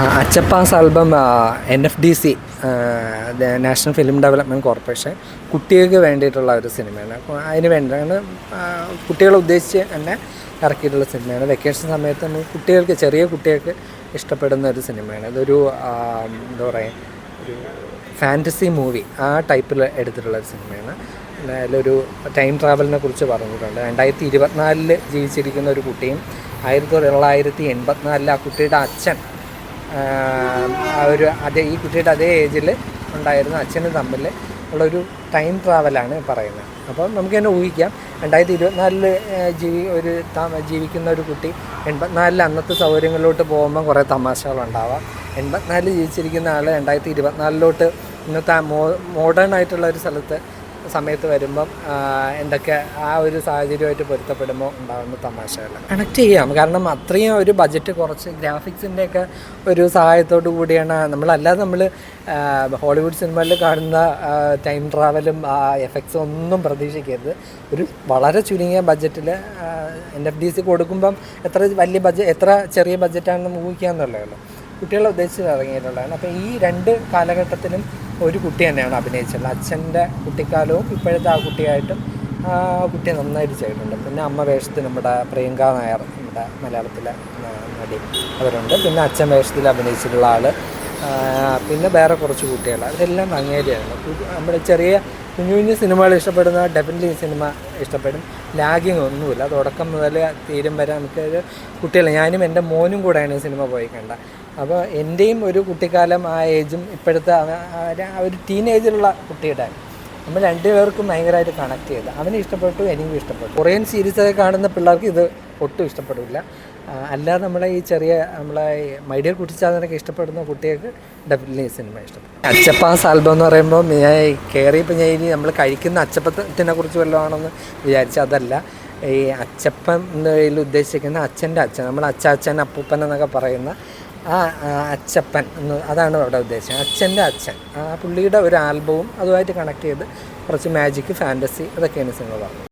Achappa's album NFDC national film development corporation കുട്ടികൾക്ക് വേണ്ടിയിട്ടുള്ള ഒരു സിനിമയാണ്. അപ്പോൾ അതിന് വേണ്ടിയാണ് കുട്ടികളെ ഉദ്ദേശിച്ച് തന്നെ ഇറക്കിയിട്ടുള്ള സിനിമയാണ്. വെക്കേഷൻ സമയത്ത് നമുക്ക് ചെറിയ കുട്ടികൾക്ക് ഇഷ്ടപ്പെടുന്ന ഒരു സിനിമയാണ്. ഇതൊരു എന്താ പറയുക, ഒരു ഫാൻറ്റസി മൂവി ആ ടൈപ്പിൽ എടുത്തിട്ടുള്ള ഒരു സിനിമയാണ്. അതിലൊരു ടൈം ട്രാവലിനെ കുറിച്ച് പറഞ്ഞിട്ടുണ്ട്. 2024 ജീവിച്ചിരിക്കുന്ന ഒരു കുട്ടിയും 1984 ആ കുട്ടിയുടെ അച്ഛൻ ഈ കുട്ടിയുടെ അതേ ഏജിൽ ഉണ്ടായിരുന്ന അച്ഛനും തമ്മിൽ ഉള്ളൊരു ടൈം ട്രാവലാണ് പറയുന്നത്. അപ്പോൾ നമുക്ക് തന്നെ ഊഹിക്കാം, 2024 ജീവിക്കുന്ന ഒരു കുട്ടി 84 അന്നത്തെ സൗകര്യങ്ങളിലോട്ട് പോകുമ്പോൾ കുറേ തമാശകളുണ്ടാവാം. 84 ജീവിച്ചിരിക്കുന്ന ആൾ 2024 ഇന്നത്തെ മോഡേൺ ആയിട്ടുള്ള ഒരു സമയത്ത് വരുമ്പം എന്തൊക്കെ ആ ഒരു സാഹചര്യമായിട്ട് പൊരുത്തപ്പെടുമ്പോൾ ഉണ്ടാകുന്ന തമാശകൾ കണക്ട് ചെയ്യാം. കാരണം അത്രയും ഒരു ബഡ്ജറ്റ് കുറച്ച് ഗ്രാഫിക്സിൻ്റെയൊക്കെ ഒരു സഹായത്തോടു കൂടിയാണ് നമ്മൾ ഹോളിവുഡ് സിനിമകളിൽ കാണുന്ന ടൈം ട്രാവലും എഫക്ട്സും ഒന്നും പ്രതീക്ഷിക്കരുത്. ഒരു വളരെ ചുരുങ്ങിയ ബഡ്ജറ്റിൽ NFDC കൊടുക്കുമ്പം എത്ര ചെറിയ ബഡ്ജറ്റാണെന്ന് ഊഹിക്കാമെന്നുള്ളതേ ഉള്ളൂ. കുട്ടികളെ ഉദ്ദേശിച്ച് ഇറങ്ങിയിട്ടുള്ളതാണ്. അപ്പോൾ ഈ രണ്ട് കാലഘട്ടത്തിലും ഒരു കുട്ടി തന്നെയാണ് അഭിനയിച്ചിട്ടുള്ളത്. അച്ഛൻ്റെ കുട്ടിക്കാലവും ഇപ്പോഴത്തെ ആ കുട്ടിയായിട്ടും കുട്ടി നന്നായിട്ട് ചെയ്തിട്ടുണ്ട്. പിന്നെ അമ്മ വേഷത്തിൽ നമ്മുടെ പ്രിയങ്ക നായർ, നമ്മുടെ മലയാളത്തിലെ നടി, അവരുണ്ട്. പിന്നെ അച്ഛൻ വേഷത്തിൽ അഭിനയിച്ചിട്ടുള്ള ആൾ, പിന്നെ വേറെ കുറച്ച് കുട്ടികൾ, അവരെല്ലാം ഭംഗിയായിരുന്നു. നമ്മുടെ ചെറിയ കുഞ്ഞു സിനിമകൾ ഇഷ്ടപ്പെടുന്ന ഡെഫിനറ്റ്ലി ഈ സിനിമ ഇഷ്ടപ്പെടും. ലാഗിങ് ഒന്നുമില്ല. തുടക്കം മുതൽ തീരും വരെ നമുക്കൊരു ഞാനും എൻ്റെ മോനും കൂടെയാണ് ഈ സിനിമ പോയി കണ്ട. അപ്പോൾ എൻ്റെയും ഒരു കുട്ടിക്കാലം ആ ഏജും ഇപ്പോഴത്തെ ഒരു ടീനേജിലുള്ള കുട്ടിയുടെ നമ്മൾ രണ്ടുപേർക്കും ഭയങ്കരമായിട്ട് കണക്ട് ചെയ്ത് അവന് ഇഷ്ടപ്പെട്ടു, എനിക്കും ഇഷ്ടപ്പെട്ടു. കൊറിയൻ സീരീസൊക്കെ കാണുന്ന പിള്ളേർക്ക് ഇത് ഒട്ടും ഇഷ്ടപ്പെടില്ല. അല്ലാതെ നമ്മളെ മൈ ഡിയർ കുട്ടിച്ചാത്തനൊക്കെ ഇഷ്ടപ്പെടുന്ന കുട്ടികൾക്ക് ഡെഫിനറ്റ്ലി ഈ സിനിമ ഇഷ്ടപ്പെടും. അച്ചപ്പാസ് ആൽബം എന്ന് പറയുമ്പോൾ ഞാൻ കയറിയപ്പോൾ ഞാൻ ഇനി നമ്മൾ കഴിക്കുന്ന അച്ചപ്പത്തിനെ കുറിച്ച് വല്ലതാണെന്ന് വിചാരിച്ചു. അതല്ല, ഈ അച്ചപ്പം എന്നതിൽ ഉദ്ദേശിക്കുന്ന അച്ഛൻ്റെ അച്ഛൻ, നമ്മൾ അച്ചാച്ചൻ അപ്പൂപ്പൻ എന്നൊക്കെ പറയുന്ന ആ അച്ചപ്പൻ അതാണ് അവിടെ ഉദ്ദേശിച്ചത്. അച്ഛൻ്റെ അച്ഛൻ, ആ പുള്ളിയുടെ ഒരു ആൽബവും അതുമായിട്ട് കണക്ട് ചെയ്ത് കുറച്ച് മാജിക്, ഫാൻറ്റസി, അതൊക്കെയാണ് സിനിമ പറഞ്ഞത്.